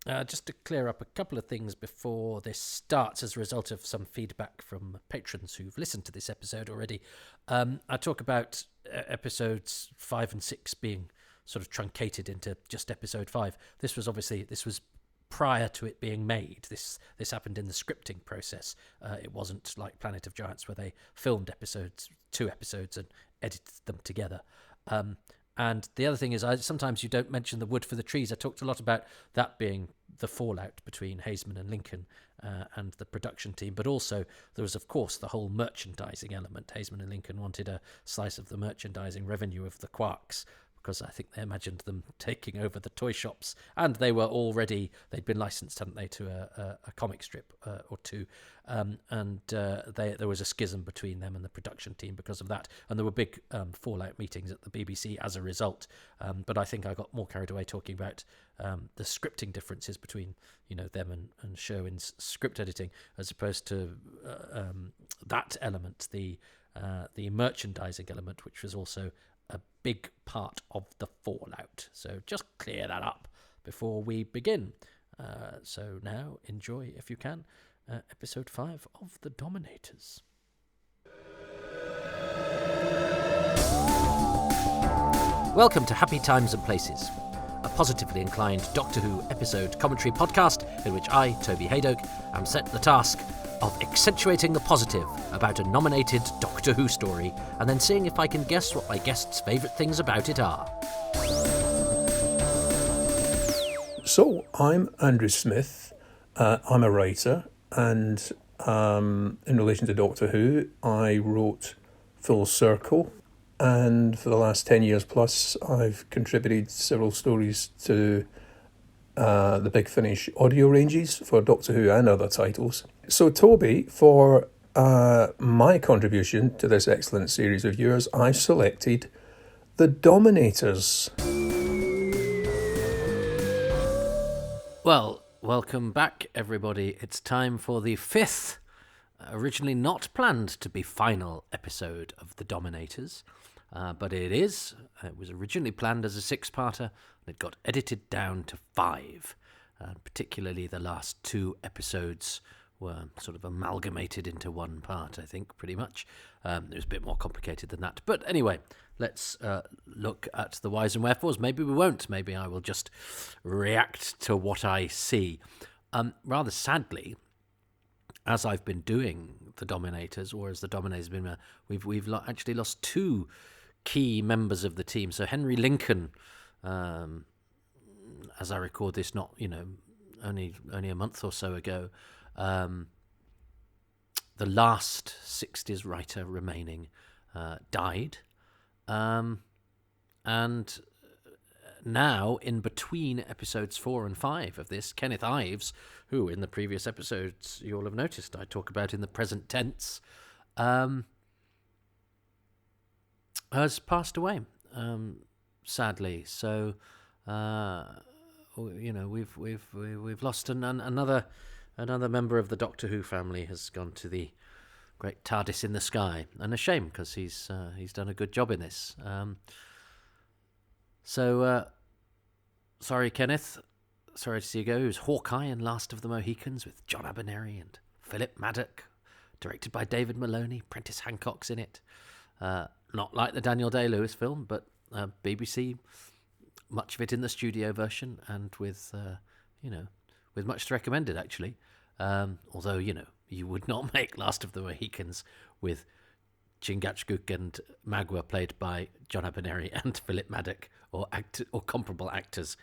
Just to clear up a couple of things before this starts as a result of some feedback from patrons who've listened to this episode already. I talk about episodes 5 and 6 being sort of truncated into just episode 5. This was prior to it being made. This happened in the scripting process. It wasn't like Planet of Giants where they filmed two episodes and edited them together. And the other thing is, sometimes you don't mention the wood for the trees. I talked a lot about that being the fallout between Haseman and Lincoln and the production team, but also there was, of course, the whole merchandising element. Haseman and Lincoln wanted a slice of the merchandising revenue of the Quarks, because I think they imagined them taking over the toy shops, and they'd been licensed, hadn't they, to a comic strip or two, there was a schism between them and the production team because of that, and there were big fallout meetings at the BBC as a result. But I think I got more carried away talking about the scripting differences between them and Sherwin's script editing, as opposed to that element, the merchandising element, which was also a big part of the fallout. So just clear that up before we begin. So now enjoy, if you can, episode 5 of The Dominators. Welcome to Happy Times and Places, a positively inclined Doctor Who episode commentary podcast in which I, Toby Haydock, am set the task of accentuating the positive about a nominated Doctor Who story and then seeing if I can guess what my guests' favourite things about it are. So, I'm Andrew Smith. I'm a writer, and in relation to Doctor Who, I wrote Full Circle, and for the last 10 years plus, I've contributed several stories to the Big Finish audio ranges for Doctor Who and other titles. So, Toby, for my contribution to this excellent series of yours, I've selected The Dominators. Well, welcome back, everybody. It's time for the 5th, originally not planned to be final episode of The Dominators, but it is. It was originally planned as a 6-parter, and it got edited down to 5. Particularly the last 2 episodes were sort of amalgamated into one part, I think, pretty much. It was a bit more complicated than that. But anyway, let's look at the whys and wherefores. Maybe we won't. Maybe I will just react to what I see. Rather sadly, as I've been doing The Dominators, or as The Dominators have been, we've actually lost 2 key members of the team. So Henry Lincoln, as I record this, not only a month or so ago, the last 60s writer remaining died, and now in between episodes 4 and 5 of this, Kenneth Ives, who in the previous episodes you'll have noticed I talk about in the present tense, has passed away, sadly. So we've lost another member of the Doctor Who family has gone to the great TARDIS in the sky, and a shame, because he's done a good job in this. Sorry, Kenneth. Sorry to see you go. He was Hawkeye in Last of the Mohicans with John Abernethy and Philip Maddock, directed by David Maloney. Prentice Hancock's in it. Not like the Daniel Day-Lewis film, but BBC, much of it in the studio version, and with much to recommend it, actually. Although, you would not make Last of the Mohicans with Chingachgook and Magua played by John Abernethy and Philip Maddock, or comparable actors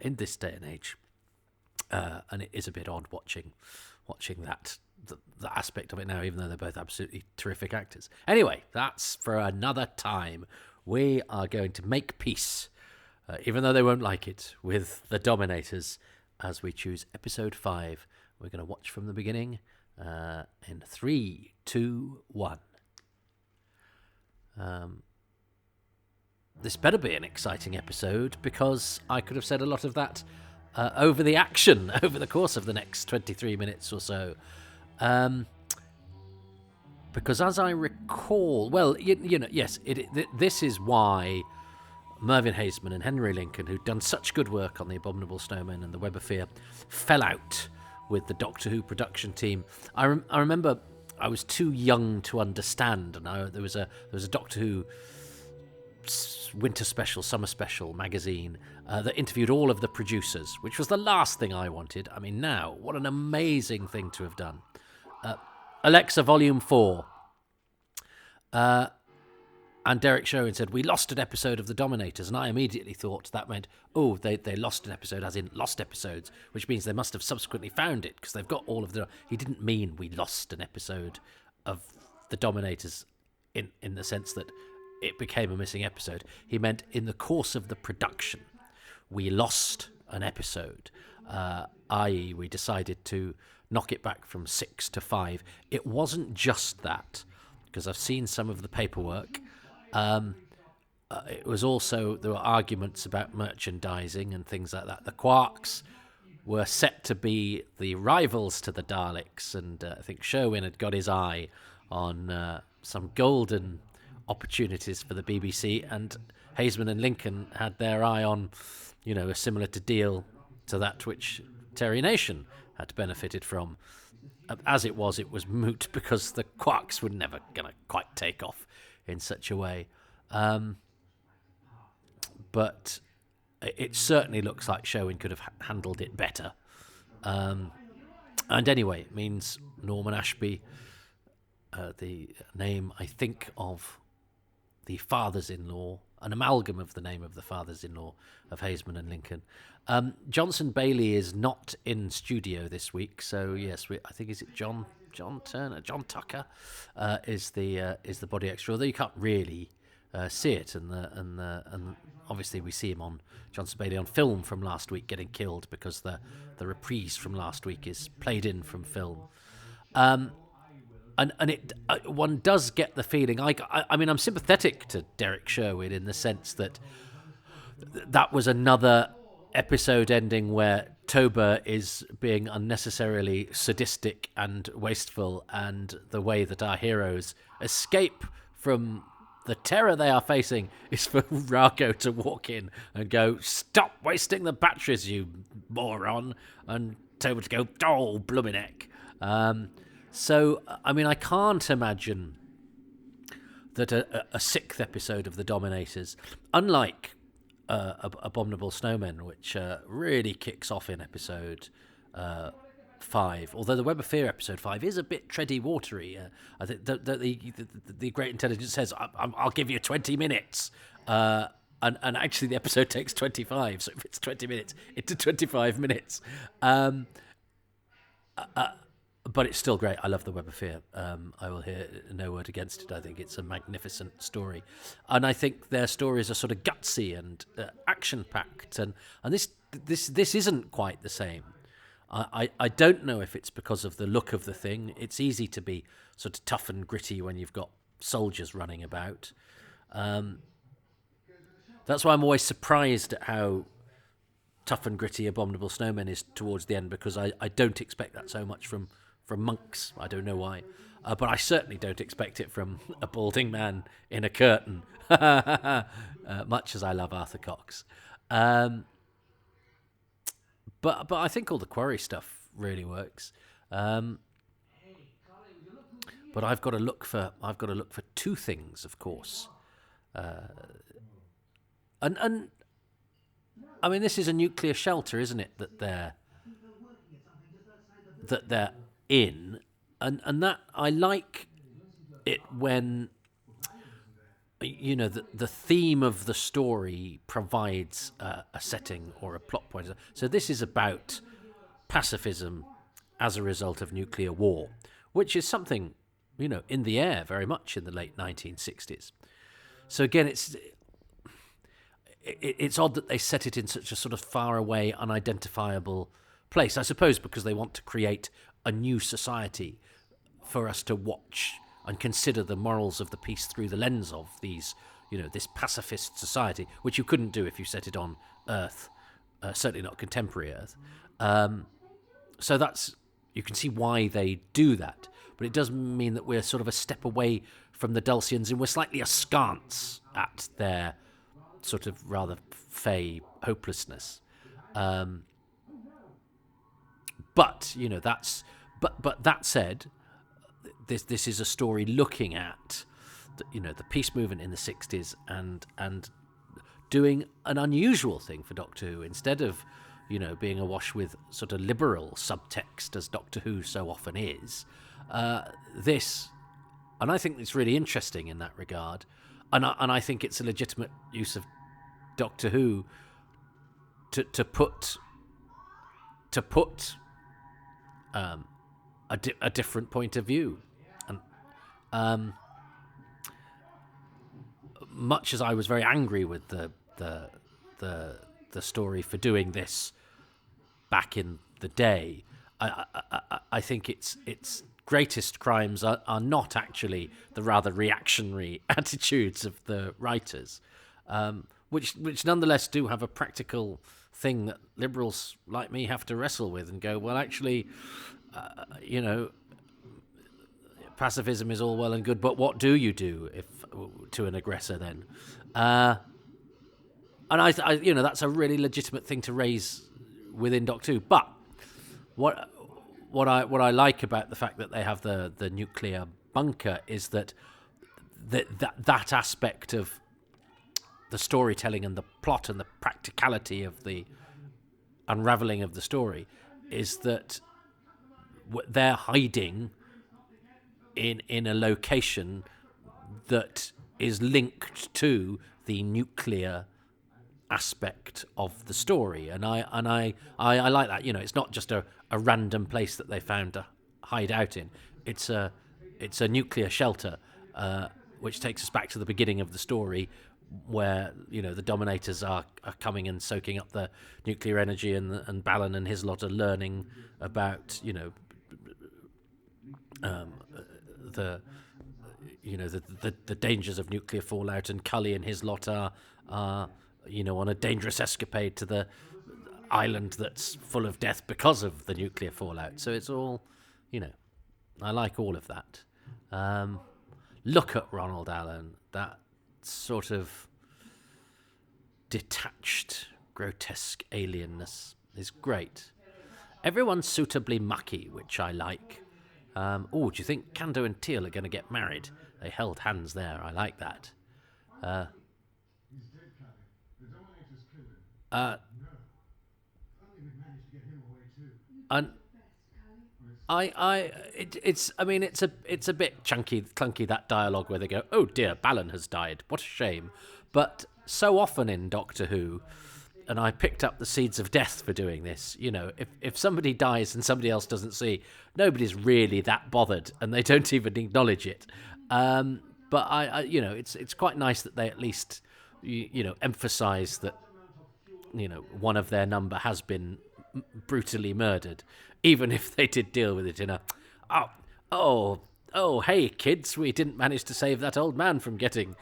in this day and age. And it is a bit odd watching that the aspect of it now, even though they're both absolutely terrific actors. Anyway, that's for another time. We are going to make peace, even though they won't like it, with The Dominators, as we choose episode 5. We're going to watch from the beginning in 3, 2, 1. This better be an exciting episode, because I could have said a lot of that over the action over the course of the next 23 minutes or so. Because as I recall, well, yes, this is why Mervyn Haseman and Henry Lincoln, who'd done such good work on The Abominable Snowman and The Web of Fear, fell out with the Doctor Who production team. I remember I was too young to understand, and there was a Doctor Who winter special, summer special magazine that interviewed all of the producers, which was the last thing I wanted. I mean, now, what an amazing thing to have done. Alexa, Volume 4. And Derek Sherwin said, we lost an episode of The Dominators, and I immediately thought that meant, oh, they lost an episode, as in lost episodes, which means they must have subsequently found it, because they've got all of the... He didn't mean we lost an episode of The Dominators in the sense that it became a missing episode. He meant in the course of the production, we lost an episode, i.e. we decided to knock it back from 6 to 5. It wasn't just that, because I've seen some of the paperwork. It was also, there were arguments about merchandising and things like that. The Quarks were set to be the rivals to the Daleks, and I think Sherwin had got his eye on some golden opportunities for the BBC, and Haseman and Lincoln had their eye on, a similar deal to that which Terry Nation had benefited from. As it was moot, because the Quarks were never going to quite take off in such a way. But it certainly looks like Sherwin could have handled it better. And anyway, it means Norman Ashby, the name, I think, of the fathers-in-law, an amalgam of the name of the fathers-in-law of Haseman and Lincoln. Johnson Bailey is not in studio this week, so yes, I think is it John Tucker is the body extra, although you can't really see it, and obviously we see him on Johnson Bailey on film from last week getting killed because the reprise from last week is played in from film. And it one does get the feeling. I mean, I'm sympathetic to Derek Sherwin in the sense that that was another episode ending where Toba is being unnecessarily sadistic and wasteful, and the way that our heroes escape from the terror they are facing is for Rago to walk in and go, "Stop wasting the batteries, you moron," and Toba to go, "Oh, bloomin' heck." So, I mean, I can't imagine that a sixth episode of The Dominators, unlike Abominable Snowmen, which really kicks off in episode 5, although the Web of Fear episode 5 is a bit tready watery. I think the Great Intelligence says, I'll give you 20 minutes. And actually the episode takes 25, so if it's 20 minutes, it's 25 minutes. But it's still great. I love the Web of Fear. I will hear no word against it. I think it's a magnificent story, and I think their stories are sort of gutsy and action-packed. And this isn't quite the same. I don't know if it's because of the look of the thing. It's easy to be sort of tough and gritty when you've got soldiers running about. That's why I'm always surprised at how tough and gritty Abominable Snowmen is towards the end, because I don't expect that so much from monks. I don't know why. But I certainly don't expect it from a balding man in a curtain, much as I love Arthur Cox. But I think all the Quarry stuff really works. But I've got to look for two things, of course. And I mean, this is a nuclear shelter, isn't it? That they're in, and that I like it when the theme of the story provides a setting or a plot point. So this is about pacifism as a result of nuclear war, which is something in the air very much in the late 1960s. So again, it's odd that they set it in such a sort of far away, unidentifiable place. I suppose because they want to create a new society for us to watch and consider the morals of the piece through the lens of these, this pacifist society, which you couldn't do if you set it on Earth, certainly not contemporary Earth. So you can see why they do that, but it does mean that we're sort of a step away from the Dulcians, and we're slightly askance at their sort of rather fey hopelessness. But but that said, this is a story looking at the peace movement in the 60s and doing an unusual thing for Doctor Who. Instead of being awash with sort of liberal subtext as Doctor Who so often is, and I think it's really interesting in that regard, and I think it's a legitimate use of Doctor Who to put a different point of view. And much as I was very angry with the story for doing this back in the day, I think its greatest crimes are not actually the rather reactionary attitudes of the writers, which nonetheless do have a practical thing that liberals like me have to wrestle with and go, well, actually, pacifism is all well and good, but what do you do if to an aggressor then? And I that's a really legitimate thing to raise within Doctor Who. But what I like about the fact that they have the nuclear bunker is that aspect of the storytelling and the plot and the practicality of the unraveling of the story is that they're hiding in a location that is linked to the nuclear aspect of the story, and I like that. It's not just a random place that they found to hide out in. It's a nuclear shelter, which takes us back to the beginning of the story, where the Dominators are coming and soaking up the nuclear energy, and Balin and his lot are learning about the dangers of nuclear fallout, and Cully and his lot are on a dangerous escapade to the island that's full of death because of the nuclear fallout. So it's all, I like all of that. Look at Ronald Allen, that sort of detached, grotesque alienness is great. Everyone's suitably mucky, which I like. Do you think Kando and Teal are going to get married? They held hands there. I like that. And it's a bit clunky, that dialogue where they go, "Oh dear, Balin has died. What a shame." But so often in Doctor Who, and I picked up the seeds of death for doing this. If somebody dies and somebody else doesn't see, nobody's really that bothered, and they don't even acknowledge it. But it's quite nice that they at least emphasise that one of their number has been brutally murdered, even if they did deal with it in a hey kids, we didn't manage to save that old man from getting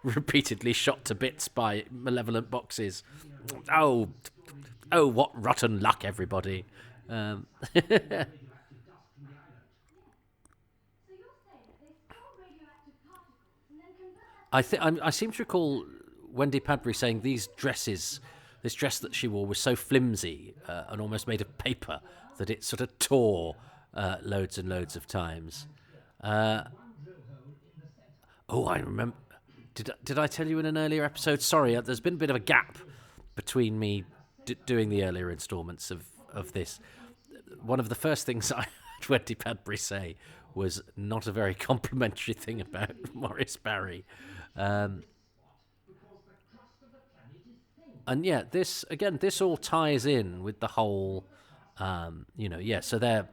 repeatedly shot to bits by malevolent boxes. Oh, what rotten luck, everybody. I seem to recall Wendy Padbury saying this dress that she wore was so flimsy and almost made of paper that it sort of tore loads and loads of times. I remember. Did I tell you in an earlier episode? Sorry, there's been a bit of a gap between me doing the earlier instalments of this. One of the first things I heard Wendy Padbury say was not a very complimentary thing about Maurice Barry. And yeah, this all ties in with the whole, so they're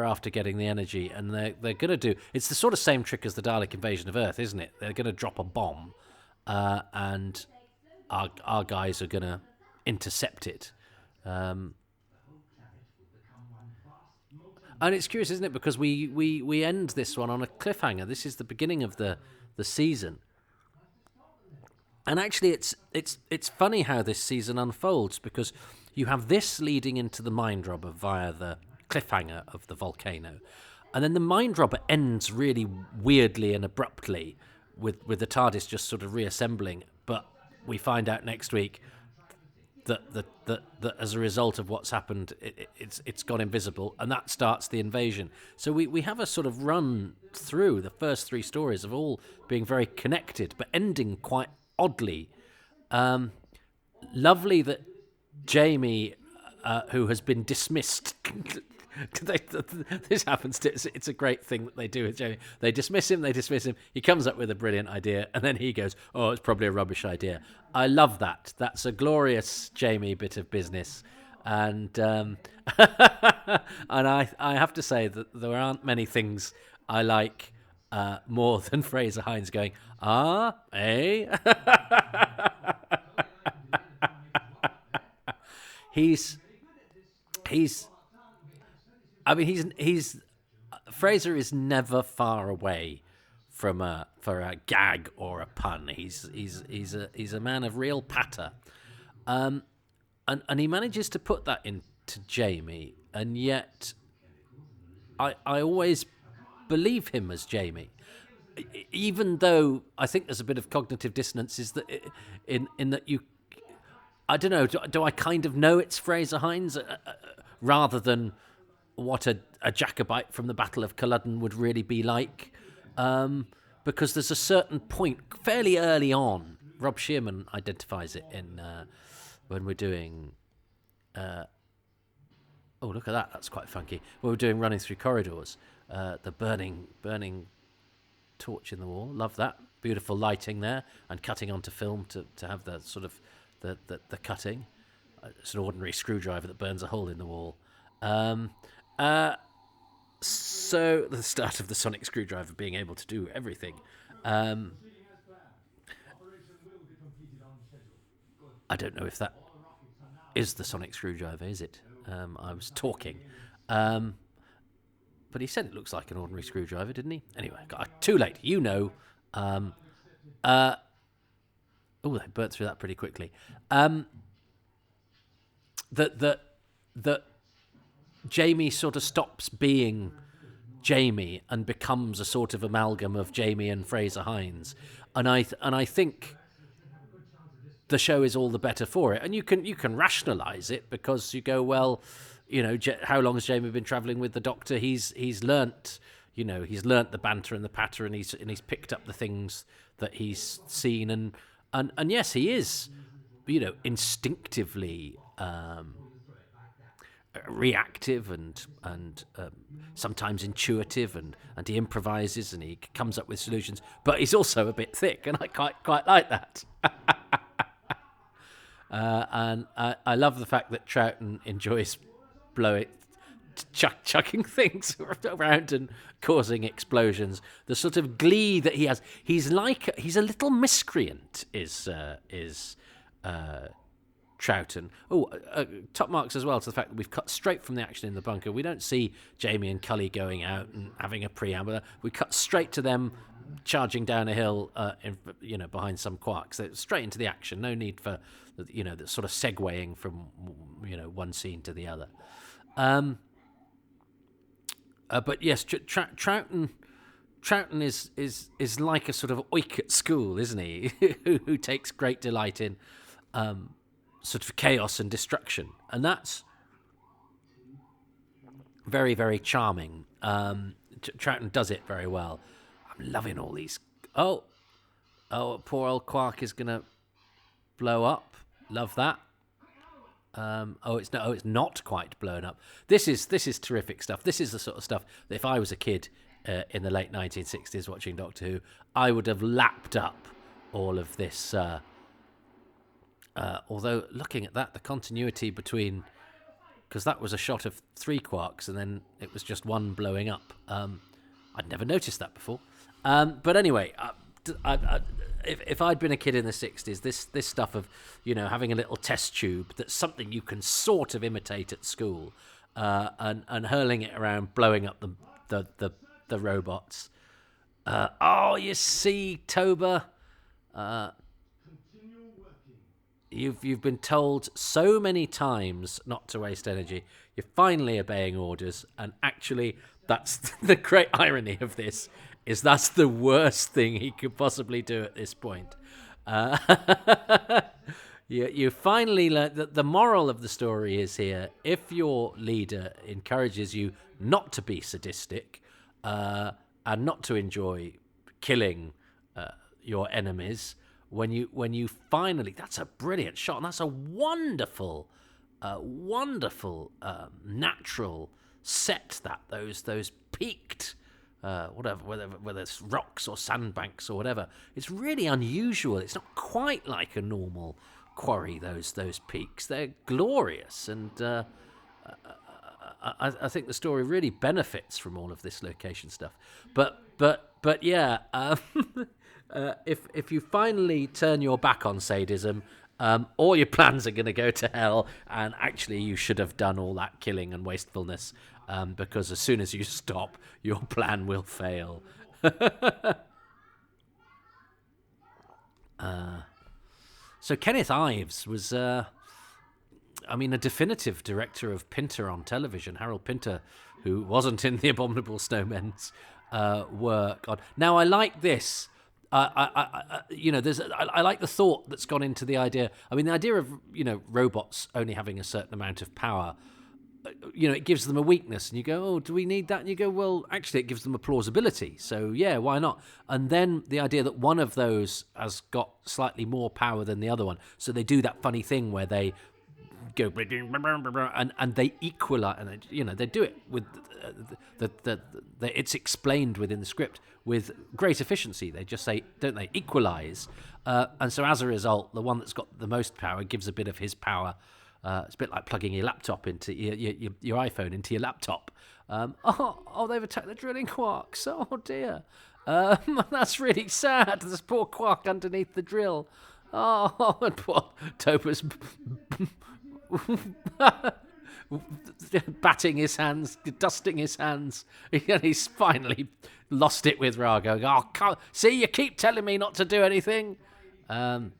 after getting the energy, and they're going to do, it's the sort of same trick as the Dalek invasion of Earth, isn't it? They're going to drop a bomb, and our guys are going to intercept it. And it's curious, isn't it? Because we end this one on a cliffhanger. This is the beginning of the season. And actually, it's funny how this season unfolds, because you have this leading into the mind robber via the cliffhanger of the volcano, and then the mind robber ends really weirdly and abruptly with the TARDIS just sort of reassembling, but we find out next week that as a result of what's happened, it's gone invisible, and that starts the invasion. So we have a sort of run through the first 3 stories of all being very connected, but ending quite oddly. Lovely that Jamie, who has been dismissed. This happens to it's a great thing that they do with Jamie. They dismiss him. He comes up with a brilliant idea, and then he goes, "Oh, it's probably a rubbish idea." I love that. That's a glorious Jamie bit of business, and and I have to say that there aren't many things I like more than Fraser Hines going, eh? He's Fraser is never far away from a gag or a pun. He's a man of real patter, and he manages to put that into Jamie, and yet I always believe him as Jamie, even though I think there's a bit of cognitive dissonance. Is that in that you. I don't know. Do I kind of know it's Fraser Hines rather than what a Jacobite from the Battle of Culloden would really be like? Because there's a certain point fairly early on. Rob Shearman identifies it in when we're doing. Oh, look at that! That's quite funky. When we're doing Running Through Corridors, the burning torch in the wall. Love that. Beautiful lighting there, and cutting onto film to have the sort of. The cutting. It's an ordinary screwdriver that burns a hole in the wall. So the start of the sonic screwdriver being able to do everything. I don't know if that is the sonic screwdriver, is it? I was talking. But he said it looks like an ordinary screwdriver, didn't he? Anyway, too late. You know. Oh, they burnt through that pretty quickly. That Jamie sort of stops being Jamie and becomes a sort of amalgam of Jamie and Fraser Hines, and I think the show is all the better for it. And you can rationalise it because you go, well, you know, how long has Jamie been travelling with the Doctor? He's learnt, you know, he's learnt the banter and the patter, and he's picked up the things that he's seen and yes, he is, you know, instinctively reactive and sometimes intuitive, and he improvises and he comes up with solutions. But he's also a bit thick, and I quite like that. And I love the fact that Troughton enjoys chucking things around and causing explosions. The sort of glee that he has. He's a little miscreant. Is Troughton. Top marks as well to the fact that we've cut straight from the action in the bunker. We don't see Jamie and Cully going out and having a preamble. We cut straight to them charging down a hill, behind some quarks. So straight into the action. No need for, the sort of segueing from, one scene to the other. But yes, Troughton is like a sort of oik at school, isn't he? who takes great delight in sort of chaos and destruction, and that's very, very charming. Troughton does it very well. I'm loving all these. Oh, poor old Quark is gonna blow up. Love that. It's not quite blown up. This is terrific stuff. This is the sort of stuff that if I was a kid in the late 1960s watching Doctor Who, I would have lapped up all of this. Although looking at that, the continuity between, because that was a shot of 3 quarks and then it was just one blowing up. I'd never noticed that before. But anyway, if I'd been a kid in the 60s, this stuff of, having a little test tube that's something you can sort of imitate at school, and hurling it around, blowing up the robots. You see, Toba, you've been told so many times not to waste energy. You're finally obeying orders, and actually, that's the great irony of this, is that's the worst thing he could possibly do at this point. Uh, you finally learn that the moral of the story is here: if your leader encourages you not to be sadistic and not to enjoy killing your enemies, when you finally, that's a brilliant shot, and that's a wonderful, natural set, that those peaked. Whether it's rocks or sandbanks or whatever, it's really unusual. It's not quite like a normal quarry. Those peaks, they're glorious, and I think the story really benefits from all of this location stuff. But yeah, if you finally turn your back on sadism, all your plans are going to go to hell, and actually you should have done all that killing and wastefulness, because as soon as you stop, your plan will fail. So Kenneth Ives was, a definitive director of Pinter on television. Harold Pinter, who wasn't in The Abominable Snowmen's work on. Now, I like this. I like the thought that's gone into the idea. I mean, the idea of robots only having a certain amount of power. It gives them a weakness, and you go, oh, do we need that? And you go, well, actually, it gives them a plausibility. So yeah, why not? And then the idea that one of those has got slightly more power than the other one, so they do that funny thing where they go and they equalize, and they do it with it's explained within the script with great efficiency. They just say, don't they, equalize, and so as a result, the one that's got the most power gives a bit of his power. It's a bit like plugging your laptop into your iPhone into your laptop. They've attacked the drilling quarks. Oh dear, that's really sad. There's poor quark underneath the drill. Oh, and poor Topa's batting his hands, dusting his hands, and he's finally lost it with Ra, going, oh, see, you keep telling me not to do anything. But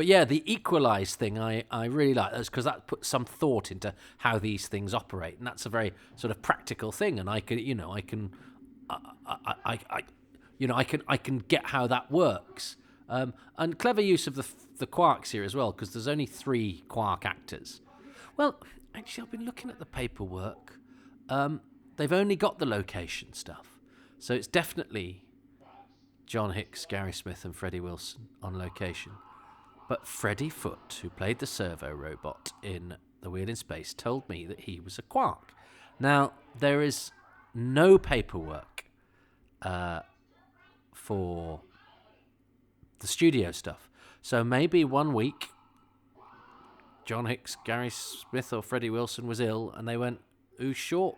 yeah, the equalize thing I really like, because that puts some thought into how these things operate, and that's a very sort of practical thing. And I can get how that works. And clever use of the quarks here as well, because there's only 3 quark actors. Well, actually, I've been looking at the paperwork. They've only got the location stuff, so it's definitely John Hicks, Gary Smith, and Freddie Wilson on location. But Freddie Foote, who played the servo robot in The Wheel in Space, told me that he was a quark. Now, there is no paperwork for the studio stuff. So maybe one week, John Hicks, Gary Smith, or Freddie Wilson was ill, and they went, who's short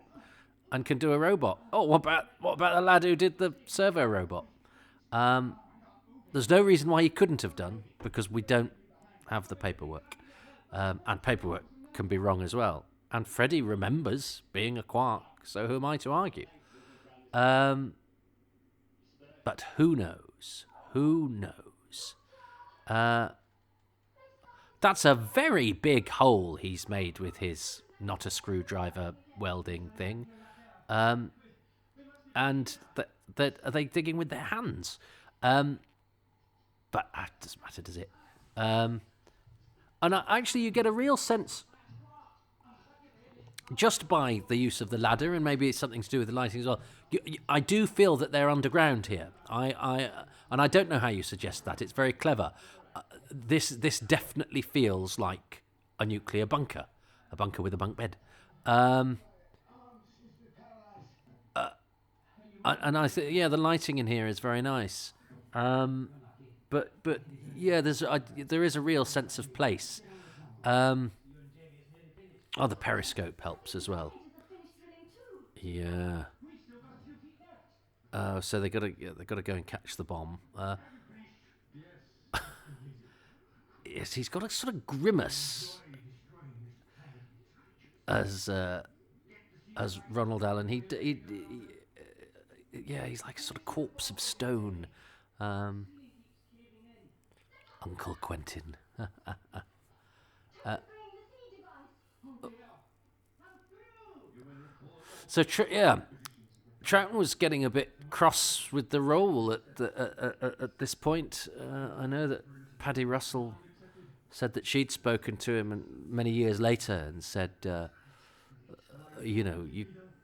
and can do a robot? Oh, what about the lad who did the servo robot? There's no reason why he couldn't have done, because we don't have the paperwork. And paperwork can be wrong as well. And Freddie remembers being a quark, so who am I to argue? But who knows? Who knows? That's a very big hole he's made with his not a screwdriver welding thing. And that are they digging with their hands? But it doesn't matter, does it? And actually, you get a real sense just by the use of the ladder, and maybe it's something to do with the lighting as well. I do feel that they're underground here. And I don't know how you suggest that. It's very clever. This definitely feels like a nuclear bunker, a bunker with a bunk bed. And I think, the lighting in here is very nice. But yeah, there is a real sense of place. The periscope helps as well. Yeah. So they got to go and catch the bomb. Yes, he's got a sort of grimace as Ronald Allen. He he's like a sort of corpse of stone. Uncle Quentin. So Troughton was getting a bit cross with the role at this point. I know that Paddy Russell said that she'd spoken to him many years later and said,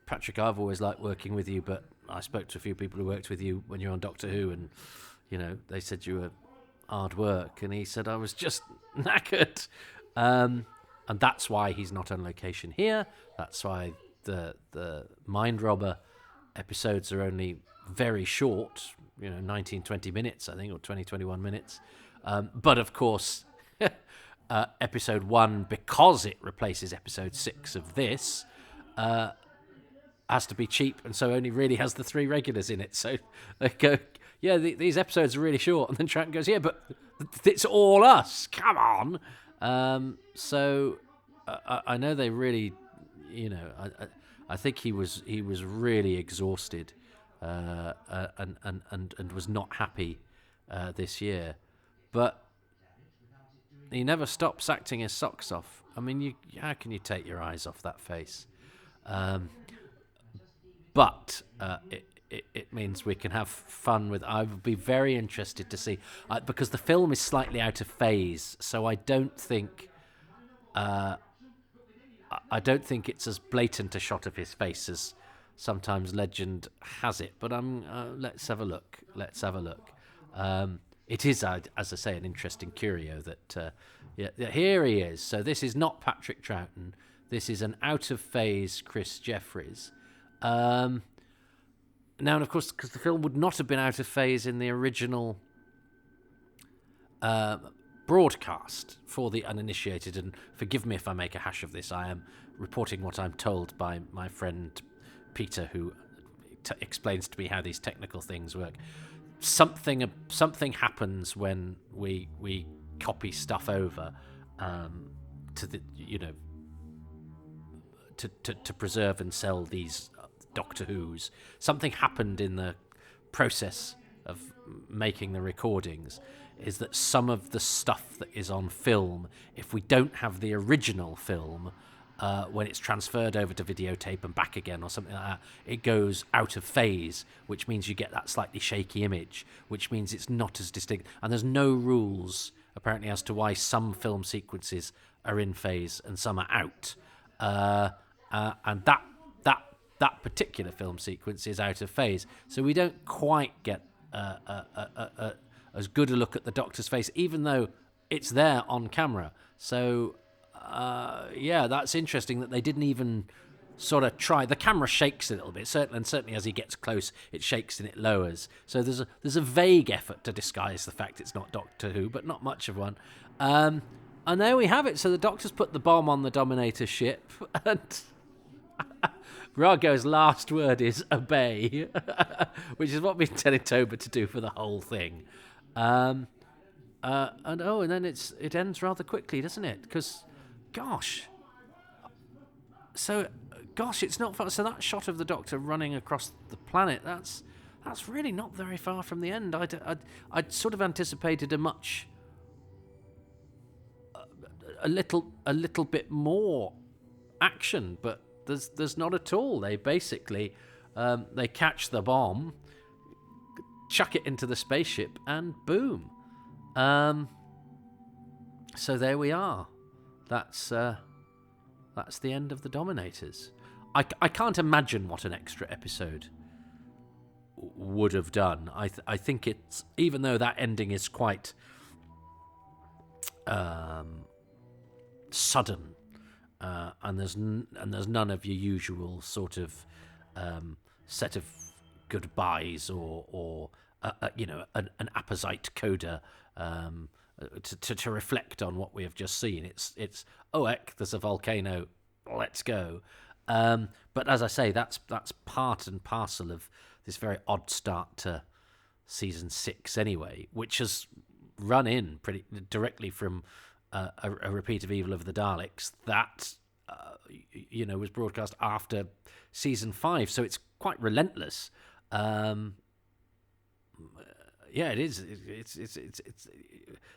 Patrick, I've always liked working with you, but I spoke to a few people who worked with you when you were on Doctor Who, and they said you were hard work, and he said I was just knackered, and that's why he's not on location here. That's why the Mind Robber episodes are only very short, 19, 20 minutes, I think, or 20, 21 minutes. But of course, episode 1, because it replaces episode 6 of this, has to be cheap, and so only really has the 3 regulars in it. So they go, yeah, these episodes are really short, and then Troughton goes, yeah, but it's all us. Come on. So I know they really, I think he was really exhausted, and was not happy this year, but he never stops acting his socks off. I mean, how can you take your eyes off that face? But it means we can have fun with. I would be very interested to see, because the film is slightly out of phase, so I don't think it's as blatant a shot of his face as sometimes legend has it. But let's have a look. It is, as I say, an interesting curio that here he is. So this is not Patrick Troughton. This is an out of phase Chris Jeffries. Now, and of course, because the film would not have been out of phase in the original broadcast for the uninitiated, and forgive me if I make a hash of this, I am reporting what I'm told by my friend Peter, who explains to me how these technical things work. Something happens when we copy stuff over to the to preserve and sell these Doctor Who's. Something happened in the process of making the recordings, is that some of the stuff that is on film, if we don't have the original film, when it's transferred over to videotape and back again or something like that, it goes out of phase, which means you get that slightly shaky image, which means it's not as distinct. And there's no rules, apparently, as to why some film sequences are in phase and some are out. And that particular film sequence is out of phase. So we don't quite get as good a look at the Doctor's face, even though it's there on camera. So, that's interesting that they didn't even sort of try. The camera shakes a little bit, certainly as he gets close, it shakes and it lowers. So there's a vague effort to disguise the fact it's not Doctor Who, but not much of one. And there we have it. So the Doctor's put the bomb on the Dominator ship, and Rago's last word is obey, which is what we've been telling Toba to do for the whole thing. And then it ends rather quickly, doesn't it? Because, it's not far. So that shot of the Doctor running across the planet, that's really not very far from the end. I'd sort of anticipated a little bit more action, but there's not at all. They basically they catch the bomb, chuck it into the spaceship, and boom. So there we are. That's the end of the Dominators. I can't imagine what an extra episode would have done. I think it's, even though that ending is quite sudden, and there's none of your usual sort of set of goodbyes or an apposite coda to reflect on what we have just seen. It's there's a volcano, let's go. But as I say, that's part and parcel of this very odd start to season 6 anyway, which has run in pretty directly from a repeat of Evil of the Daleks that was broadcast after season 5, so it's quite relentless. It is.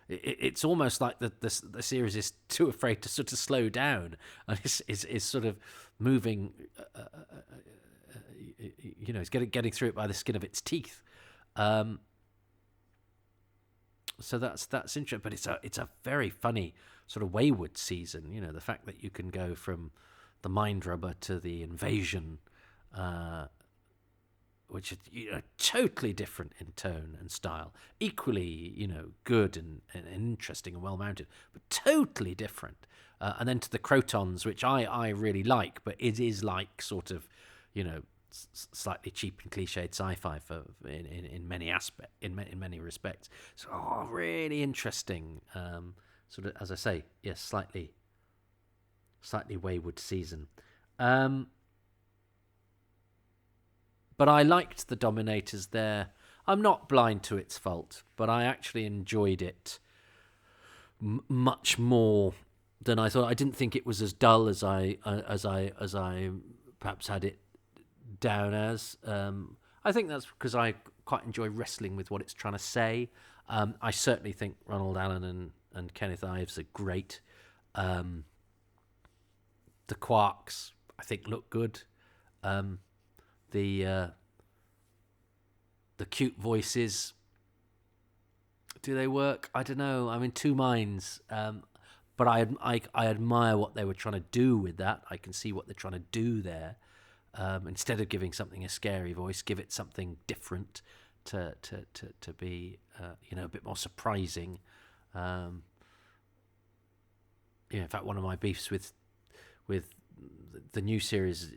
It's almost like the series is too afraid to sort of slow down, and is sort of moving it's getting through it by the skin of its teeth. So that's interesting, but it's a very funny sort of wayward season. The fact that you can go from the mind rubber to the invasion, which is totally different in tone and style, equally good and interesting and well mounted, but totally different. And then to the Crotons, which I really like, but it is like sort of slightly cheap and cliched sci-fi in many many respects. So really interesting. Sort of, as I say, yes, slightly wayward season. But I liked the Dominators there. I'm not blind to its fault, but I actually enjoyed it much more than I thought. I didn't think it was as dull as I perhaps had it down as. I think that's because I quite enjoy wrestling with what it's trying to say. I certainly think Ronald Allen and Kenneth Ives are great. The Quarks, I think, look good. The cute voices, do they work? I don't know. I'm in two minds. But I admire what they were trying to do with that. I can see what they're trying to do there. Instead of giving something a scary voice, give it something different to be a bit more surprising. In fact, one of my beefs with the new series,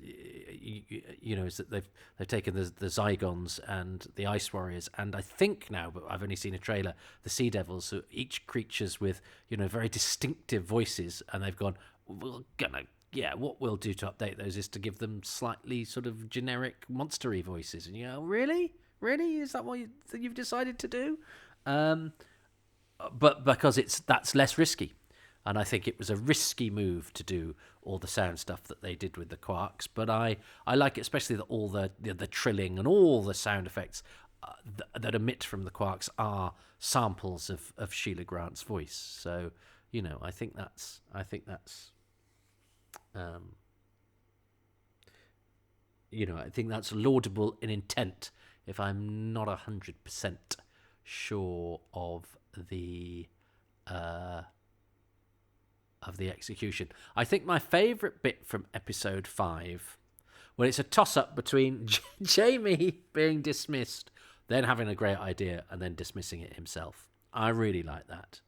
is that they've taken the Zygons and the Ice Warriors, and I think now, but I've only seen a trailer, the Sea Devils, so each creatures with very distinctive voices, and they've gone, what we'll do to update those is to give them slightly sort of generic monstery voices, and really, is that what you've decided to do? But because that's less risky. And I think it was a risky move to do all the sound stuff that they did with the Quarks. But I like it, especially that all the trilling and all the sound effects that emit from the Quarks are samples of Sheila Grant's voice. So I think that's laudable in intent. If I'm not 100% sure of the execution. I think my favourite bit from episode 5, when it's a toss-up between Jamie being dismissed, then having a great idea, and then dismissing it himself. I really like that.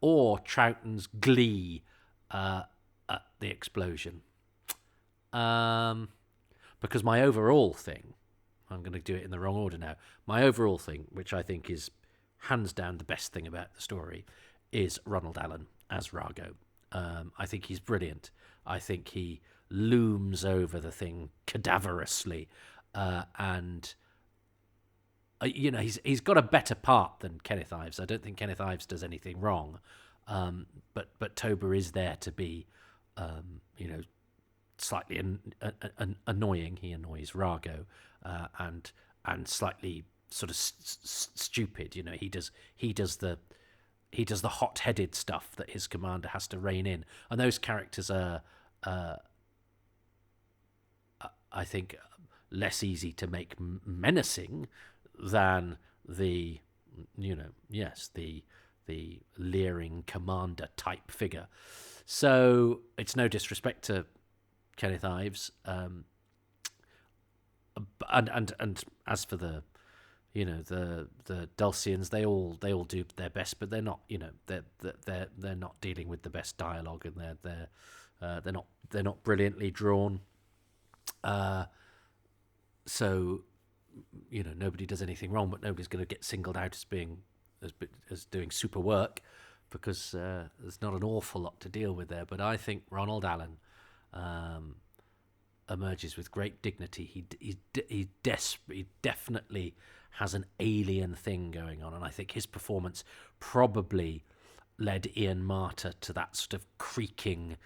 Or Troughton's glee at the explosion. Because my overall thing, I'm going to do it in the wrong order now, my overall thing, which I think is hands down the best thing about the story, is Ronald Allen as Rago. I think he's brilliant. I think he looms over the thing cadaverously, and he's got a better part than Kenneth Ives. I don't think Kenneth Ives does anything wrong, but Tober is there to be, slightly annoying. He annoys Rago, and slightly sort of stupid. He does the hot-headed stuff that his commander has to rein in. And those characters are, I think, less easy to make menacing than the leering commander type figure. So it's no disrespect to Kenneth Ives. And as for the Dulcians, they all do their best, but they're not they're not dealing with the best dialogue, and they're not brilliantly drawn. So nobody does anything wrong, but nobody's going to get singled out as doing super work, because there's not an awful lot to deal with there. But I think Ronald Allen emerges with great dignity. He definitely has an alien thing going on, and I think his performance probably led Ian Marter to that sort of creaking,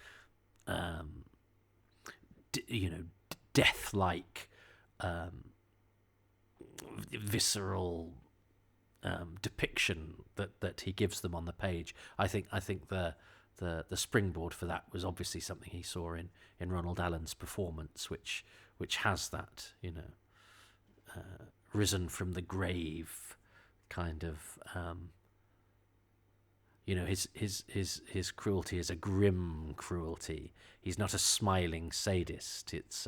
death-like, visceral depiction that he gives them on the page. I think the springboard for that was obviously something he saw in Ronald Allen's performance, which which has that, risen from the grave kind of, his cruelty is a grim cruelty. He's not a smiling sadist. It's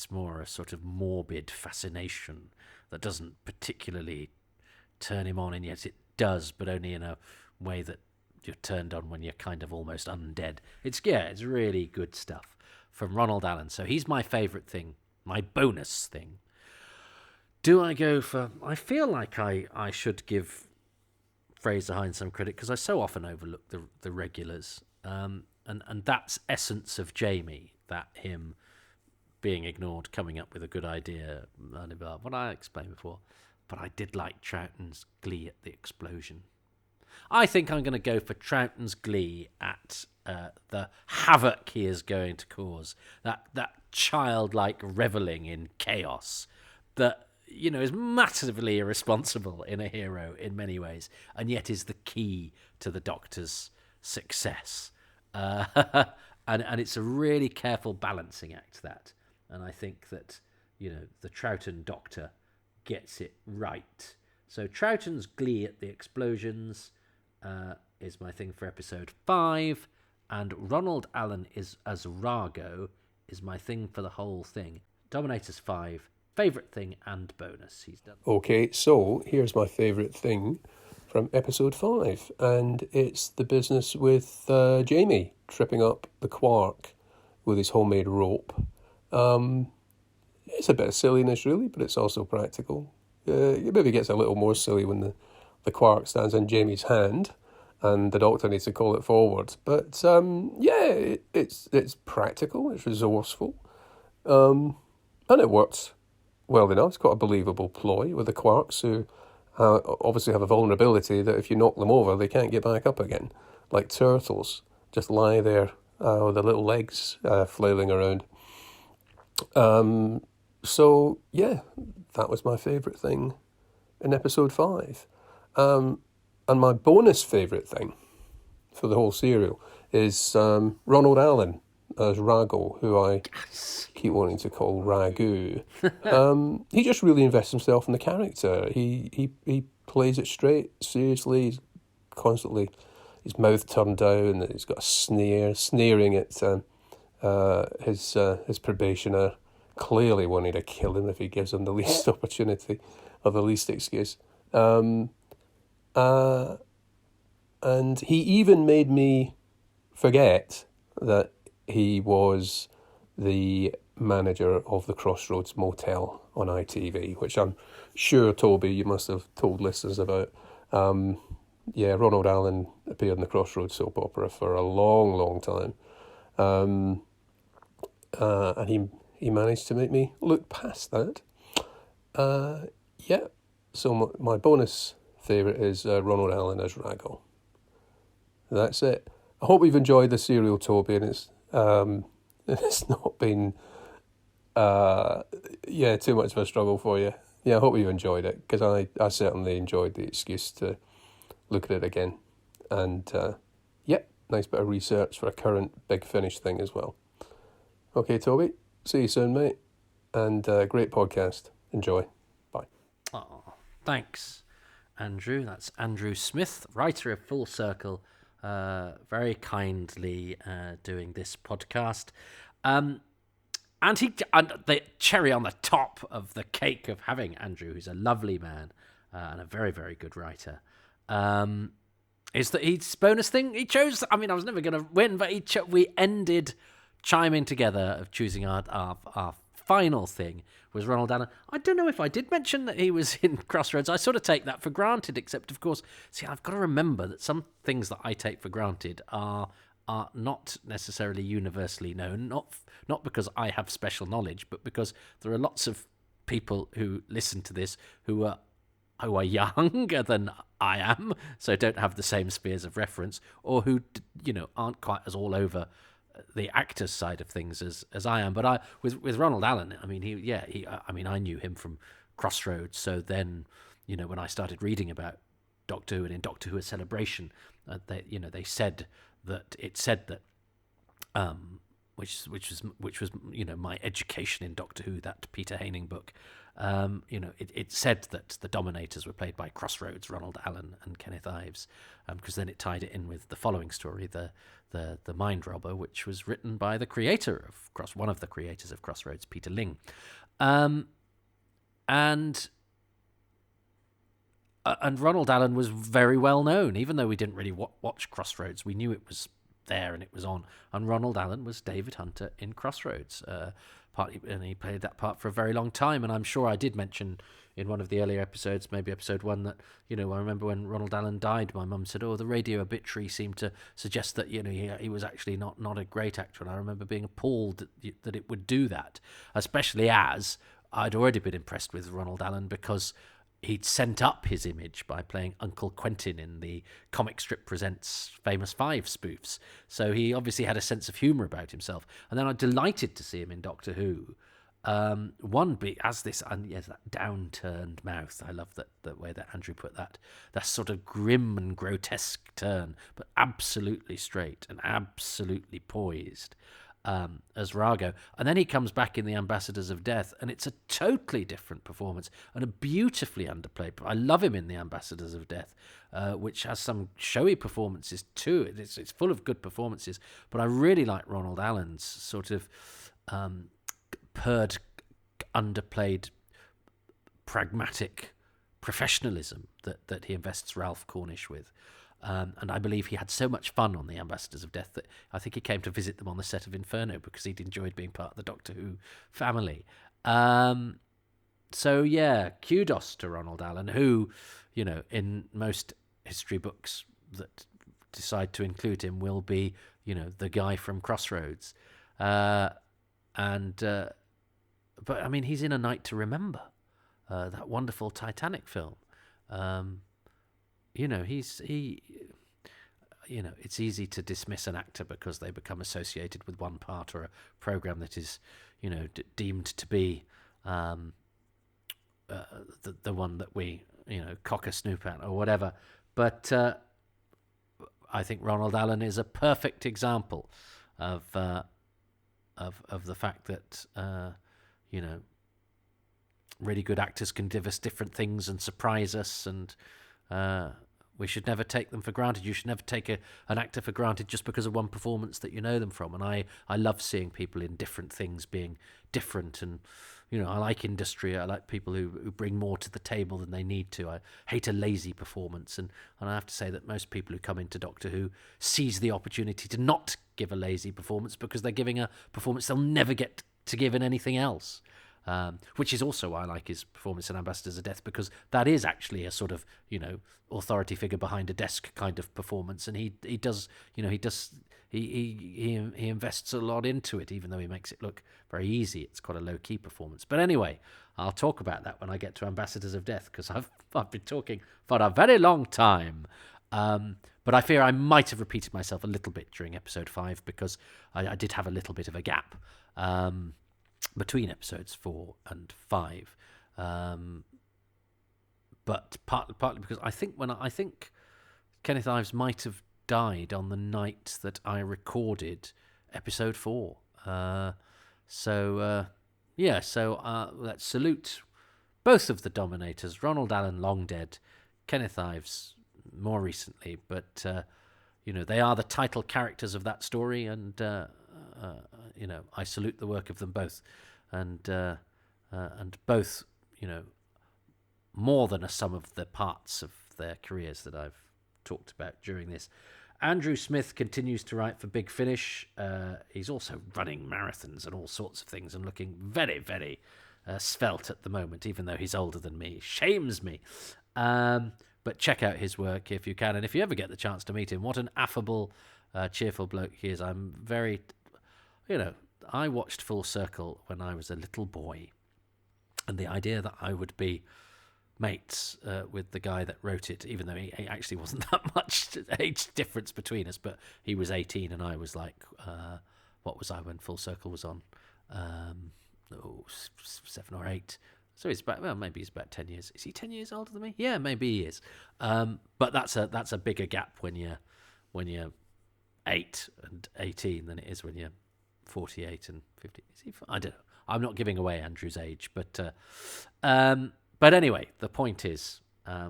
more a sort of morbid fascination that doesn't particularly turn him on, and yet it does, but only in a way that you're turned on when you're kind of almost undead. It's really good stuff from Ronald Allen. So he's my favourite thing, my bonus thing. Do I go for... I feel like I should give Fraser Hines some credit, because I so often overlook the regulars. And that's essence of Jamie, that him being ignored, coming up with a good idea, what I explained before. But I did like Troughton's glee at the explosion. I think I'm going to go for Troughton's glee at the havoc he is going to cause. That childlike revelling in chaos that, is massively irresponsible in a hero in many ways, and yet is the key to the Doctor's success. And it's a really careful balancing act, that. And I think that, the Troughton Doctor gets it right. So Troughton's glee at the explosions is my thing for episode 5, and Ronald Allen is as Rago is my thing for the whole thing. Dominators 5, favourite thing and bonus he's done. Okay, so here's my favourite thing from episode 5, and it's the business with Jamie tripping up the Quark with his homemade rope. It's a bit of silliness, really, but it's also practical. It maybe gets a little more silly when the Quark stands in Jamie's hand and the Doctor needs to call it forward. But, it's practical, it's resourceful, and it works well enough. It's got a believable ploy with the Quarks, who obviously have a vulnerability that if you knock them over, they can't get back up again. Like turtles, just lie there with their little legs flailing around. So, yeah, that was my favourite thing in episode 5. And my bonus favourite thing for the whole serial is Ronald Allen as Rago, who I keep wanting to call Ragu. He just really invests himself in the character. He plays it straight, seriously. He's constantly, his mouth turned down, and he's got a sneering at his probationer, clearly wanting to kill him if he gives him the least opportunity or the least excuse. And he even made me forget that he was the manager of the Crossroads Motel on ITV, which I'm sure, Toby, you must have told listeners about. Ronald Allen appeared in the Crossroads soap opera for a long, long time. And he managed to make me look past that. So my bonus favourite is Ronald Allen as Rago. That's it. I hope you've enjoyed the serial, Toby, and it's not been too much of a struggle for you. Yeah, I hope you enjoyed it, because I certainly enjoyed the excuse to look at it again. And nice bit of research for a current Big Finish thing as well. Okay, Toby, see you soon, mate. And great podcast. Enjoy. Bye. Oh, thanks, Andrew. That's Andrew Smith, writer of Full Circle, very kindly doing this podcast. And the cherry on the top of the cake of having Andrew, who's a lovely man and a very, very good writer, is that his bonus thing he chose. I mean, I was never going to win, but we ended chiming together of choosing our final thing was Ronald Allen. I don't know if I did mention that he was in Crossroads. I sort of take that for granted, except, of course, I've got to remember that some things that I take for granted are not necessarily universally known, not because I have special knowledge, but because there are lots of people who listen to this who are younger than I am, so don't have the same spheres of reference, or who aren't quite as all over the actor's side of things as I am. But with Ronald Allen, I mean, I knew him from Crossroads. So then, when I started reading about Doctor Who and in Doctor Who: A Celebration, they said that which was my education in Doctor Who, that Peter Haining book. It said that the Dominators were played by Crossroads, Ronald Allen and Kenneth Ives, because then it tied it in with the following story, the Mind Robber, which was written by the creator of one of the creators of Crossroads, Peter Ling, and Ronald Allen was very well known, even though we didn't really watch Crossroads. We knew it was there and it was on. And Ronald Allen was David Hunter in Crossroads, partly, and he played that part for a very long time. And I'm sure I did mention in one of the earlier episodes, maybe episode 1, that I remember when Ronald Allen died, my mum said, "Oh, the radio obituary seemed to suggest that he was actually not a great actor." And I remember being appalled that it would do that, especially as I'd already been impressed with Ronald Allen because he'd sent up his image by playing Uncle Quentin in the Comic Strip Presents Famous Five spoofs. So he obviously had a sense of humour about himself. And then I'm delighted to see him in Doctor Who. That downturned mouth. I love the way that Andrew put that. That sort of grim and grotesque turn, but absolutely straight and absolutely poised. As Rago. And then he comes back in The Ambassadors of Death, and it's a totally different performance and a beautifully underplayed. I love him in The Ambassadors of Death, which has some showy performances too. It's full of good performances, but I really like Ronald Allen's sort of purred, underplayed, pragmatic professionalism that he invests Ralph Cornish with. And I believe he had so much fun on The Ambassadors of Death that I think he came to visit them on the set of Inferno because he'd enjoyed being part of the Doctor Who family. So yeah, kudos to Ronald Allen, who, in most history books that decide to include him will be, the guy from Crossroads. But I mean, he's in A Night to Remember, that wonderful Titanic film. It's easy to dismiss an actor because they become associated with one part or a program that is, deemed to be the one that we, cock a snoop at or whatever. But I think Ronald Allen is a perfect example of the fact that really good actors can give us different things and surprise us, and we should never take them for granted. You should never take an actor for granted just because of one performance that you know them from. And I love seeing people in different things being different. And, I like industry. I like people who bring more to the table than they need to. I hate a lazy performance. And I have to say that most people who come into Doctor Who seize the opportunity to not give a lazy performance because they're giving a performance they'll never get to give in anything else. Which is also why I like his performance in Ambassadors of Death, because that is actually a sort of, authority figure behind a desk kind of performance, and he invests a lot into it, even though he makes it look very easy. It's quite a low key performance. But anyway, I'll talk about that when I get to Ambassadors of Death, because I've been talking for a very long time. But I fear I might have repeated myself a little bit during episode 5 because I did have a little bit of a gap. Between episodes 4 and 5, but partly because I think Kenneth Ives might have died on the night that I recorded episode 4. So let's salute both of the Dominators. Ronald Allen, long dead. Kenneth Ives, more recently, but they are the title characters of that story, and I salute the work of them both, and both, more than a sum of the parts of their careers that I've talked about during this. Andrew Smith continues to write for Big Finish. He's also running marathons and all sorts of things and looking very, very svelte at the moment, even though he's older than me. Shames me. But check out his work if you can, and if you ever get the chance to meet him, what an affable, cheerful bloke he is. I'm very... I watched Full Circle when I was a little boy, and the idea that I would be mates with the guy that wrote it, even though he actually wasn't that much age difference between us, but he was 18 and I was like, what was I when Full Circle was on? 7 or 8. So maybe he's about 10 years. Is he 10 years older than me? Yeah, maybe he is. But that's a bigger gap when you're 8 and 18 than it is when you're 48 and 50. Is he? I don't know. I'm not giving away Andrew's age, but anyway, the point is, I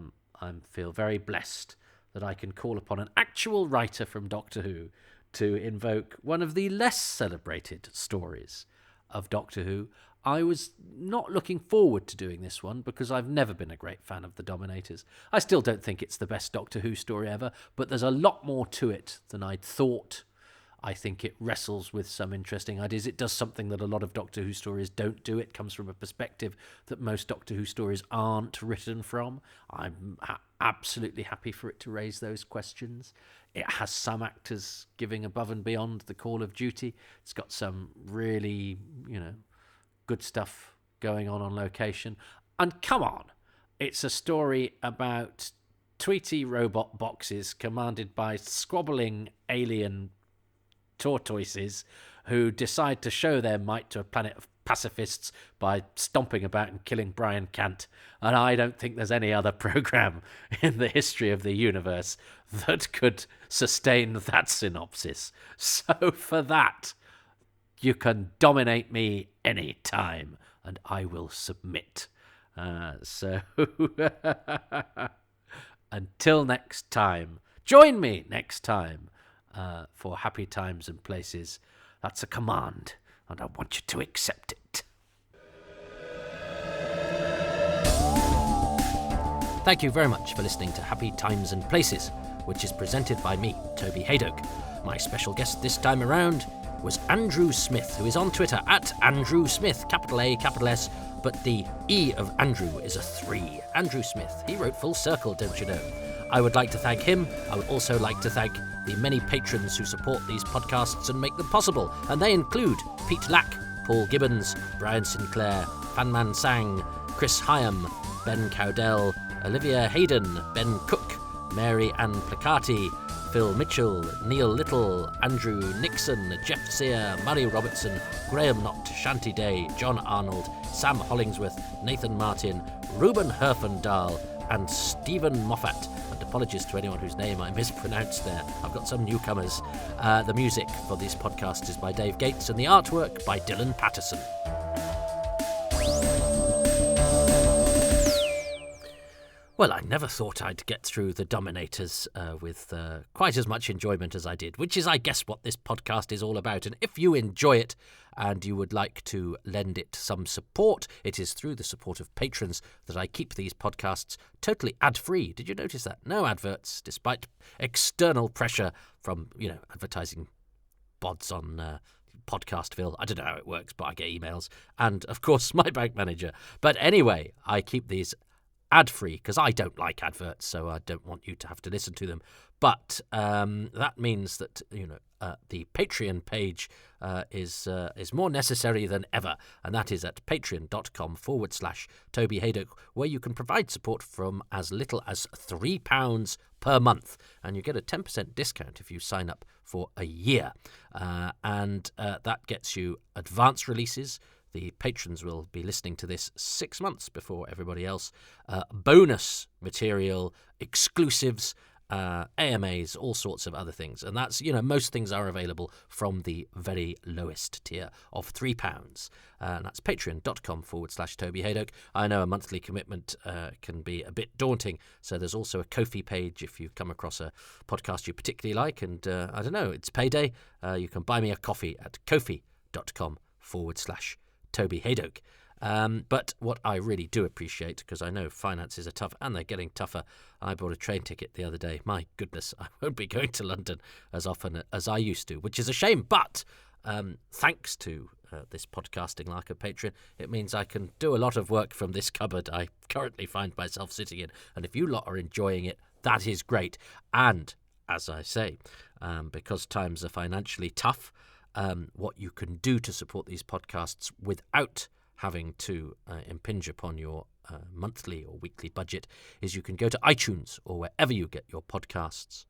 feel very blessed that I can call upon an actual writer from Doctor Who to invoke one of the less celebrated stories of Doctor Who. I was not looking forward to doing this one because I've never been a great fan of the Dominators. I still don't think it's the best Doctor Who story ever, but there's a lot more to it than I'd thought. I think it wrestles with some interesting ideas. It does something that a lot of Doctor Who stories don't do. It comes from a perspective that most Doctor Who stories aren't written from. I'm absolutely happy for it to raise those questions. It has some actors giving above and beyond the call of duty. It's got some really, good stuff going on location. And come on, it's a story about Tweety robot boxes commanded by squabbling alien tortoises who decide to show their might to a planet of pacifists by stomping about and killing Brian Cant. And I don't think there's any other program in the history of the universe that could sustain that synopsis. So for that, you can dominate me any time, and I will submit. So until next time, join me next time for Happy Times and Places. That's a command, and I want you to accept it. Thank you very much for listening to Happy Times and Places, which is presented by me, Toby Haydock. My special guest this time around was Andrew Smith, who is on Twitter at Andrew Smith, capital A, capital S, but the E of Andrew is a 3. Andrew Smith. He wrote Full Circle, don't you know? I would like to thank him. I would also like to thank the many patrons who support these podcasts and make them possible, and they include Pete Lack, Paul Gibbons, Brian Sinclair, Fanman Sang, Chris Hyam, Ben Cowdell, Olivia Hayden, Ben Cook, Mary Ann Placati, Phil Mitchell, Neil Little, Andrew Nixon, Jeff Sear, Murray Robertson, Graham Knott, Shanty Day, John Arnold, Sam Hollingsworth, Nathan Martin, Ruben Herfindahl, and Stephen Moffat. And apologies to anyone whose name I mispronounced there. I've got some newcomers. The music for this podcast is by Dave Gates and the artwork by Dylan Patterson. Well, I never thought I'd get through the Dominators with quite as much enjoyment as I did, which is, I guess, what this podcast is all about. And if you enjoy it and you would like to lend it some support, it is through the support of patrons that I keep these podcasts totally ad-free. Did you notice that? No adverts, despite external pressure from, advertising bods on Podcastville. I don't know how it works, but I get emails. And, of course, my bank manager. But anyway, I keep these ad-free because I don't like adverts, so I don't want you to have to listen to them. But that means that the Patreon page is more necessary than ever, and that is at patreon.com/Toby Haydock, where you can provide support from as little as £3 per month, and you get a 10% discount if you sign up for a year, and that gets you advanced releases. The patrons will be listening to this 6 months before everybody else. Bonus material, exclusives, AMAs, all sorts of other things. And that's, most things are available from the very lowest tier of £3. And that's patreon.com/Toby Haydock. I know a monthly commitment can be a bit daunting. So there's also a Ko-fi page if you come across a podcast you particularly like. And I don't know, it's payday. You can buy me a coffee at kofi.com/Toby Haydock. But what I really do appreciate, because I know finances are tough and they're getting tougher, I bought a train ticket the other day. My goodness, I won't be going to London as often as I used to, which is a shame. But thanks to this podcasting like a Patreon, it means I can do a lot of work from this cupboard I currently find myself sitting in. And if you lot are enjoying it, that is great. And as I say, because times are financially tough, what you can do to support these podcasts without having to impinge upon your monthly or weekly budget is you can go to iTunes or wherever you get your podcasts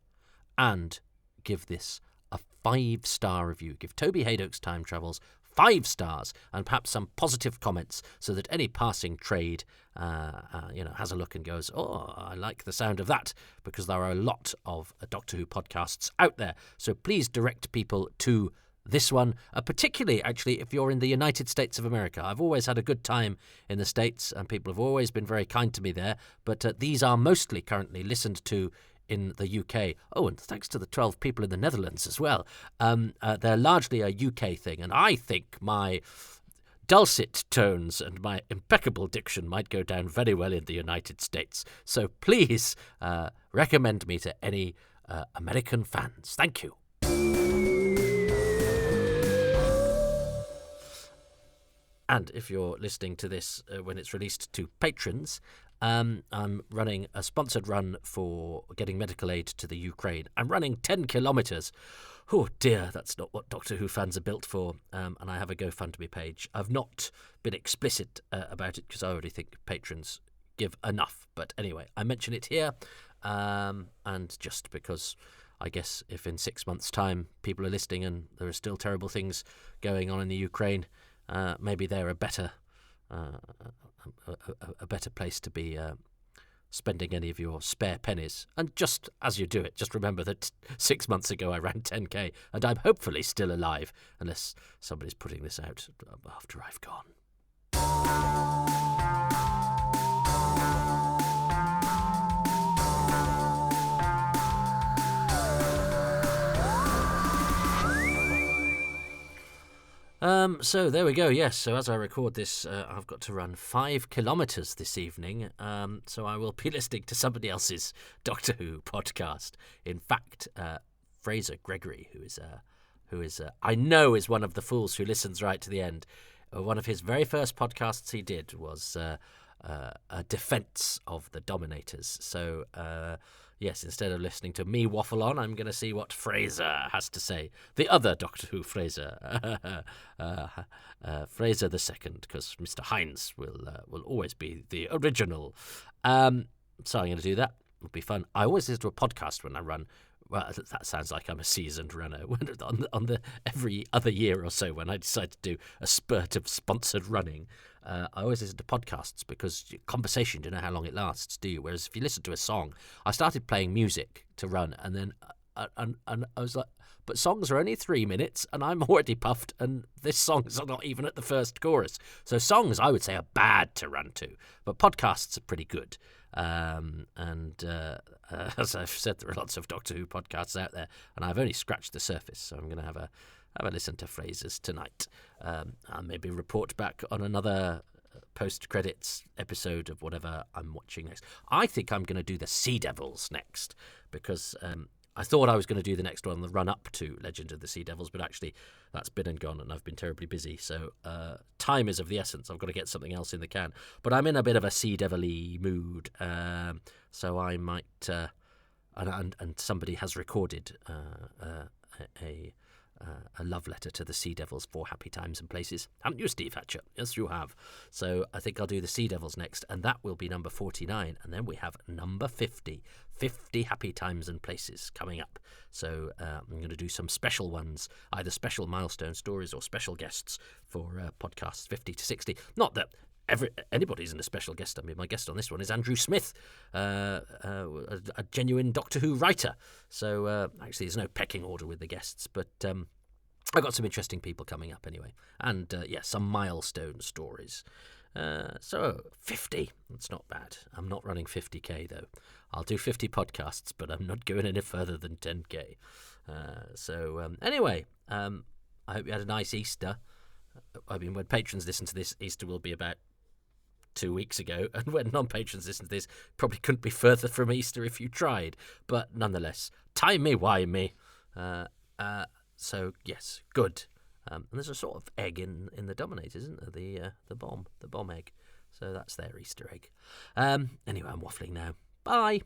and give this a 5-star review. Give Toby Haydock's Time Travels 5 stars and perhaps some positive comments so that any passing trade has a look and goes, oh, I like the sound of that, because there are a lot of Doctor Who podcasts out there. So please direct people to this one, particularly, actually, if you're in the United States of America. I've always had a good time in the States, and people have always been very kind to me there, but these are mostly currently listened to in the UK. Oh, and thanks to the 12 people in the Netherlands as well. They're largely a UK thing, and I think my dulcet tones and my impeccable diction might go down very well in the United States. So please recommend me to any American fans. Thank you. And if you're listening to this when it's released to patrons, I'm running a sponsored run for getting medical aid to the Ukraine. I'm running 10 kilometres. Oh dear, that's not what Doctor Who fans are built for. And I have a GoFundMe page. I've not been explicit about it because I already think patrons give enough. But anyway, I mention it here. And just because I guess if in 6 months' time people are listening and there are still terrible things going on in the Ukraine, maybe they're a better place to be spending any of your spare pennies. And just as you do it, just remember that 6 months ago I ran 10k, and I'm hopefully still alive, unless somebody's putting this out after I've gone. So there we go. Yes. So as I record this, I've got to run 5 kilometres this evening. So I will be listening to somebody else's Doctor Who podcast. In fact, Fraser Gregory, who is I know is one of the fools who listens right to the end. One of his very first podcasts he did was a defence of the Dominators. So yes, instead of listening to me waffle on, I'm going to see what Fraser has to say. The other Doctor Who Fraser, Fraser the Second, because Mr. Hines will always be the original. So I'm going to do that. It'll be fun. I always listen to a podcast when I run. Well, that sounds like I'm a seasoned runner. On the every other year or so, when I decide to do a spurt of sponsored running, I always listen to podcasts because conversation, you don't know how long it lasts, do you? Whereas if you listen to a song, I started playing music to run, and then and I was like, but songs are only 3 minutes, and I'm already puffed, and this song's not even at the first chorus. So songs, I would say, are bad to run to, but podcasts are pretty good. As I've said, there are lots of Doctor Who podcasts out there, and I've only scratched the surface, so I'm going to have a listen to Fraser's tonight. I'll maybe report back on another post-credits episode of whatever I'm watching next. I think I'm going to do the Sea Devils next, because I thought I was going to do the next one, the run-up to Legend of the Sea Devils, but actually that's been and gone, and I've been terribly busy, so time is of the essence. I've got to get something else in the can. But I'm in a bit of a Sea Devil-y mood, so I might... and somebody has recorded a love letter to the Sea Devils for Happy Times and Places. Haven't you, Steve Hatcher? Yes, you have. So I think I'll do the Sea Devils next, and that will be number 49. And then we have number 50. 50 Happy Times and Places coming up. So I'm going to do some special ones, either special milestone stories or special guests for podcasts 50 to 60. Not that anybody's in a special guest. I mean, my guest on this one is Andrew Smith, a genuine Doctor Who writer. So actually, there's no pecking order with the guests, but I've got some interesting people coming up anyway. And some milestone stories. So 50, that's not bad. I'm not running 50k though. I'll do 50 podcasts, but I'm not going any further than 10k. Anyway, I hope you had a nice Easter. I mean, when patrons listen to this, Easter will be about 2 weeks ago, and when non-patrons listen to this, probably couldn't be further from Easter if you tried. But nonetheless, timey-wimey. So yes, good. And there's a sort of egg in the Dominators, isn't there? The bomb egg. So that's their Easter egg. Anyway, I'm waffling now. Bye.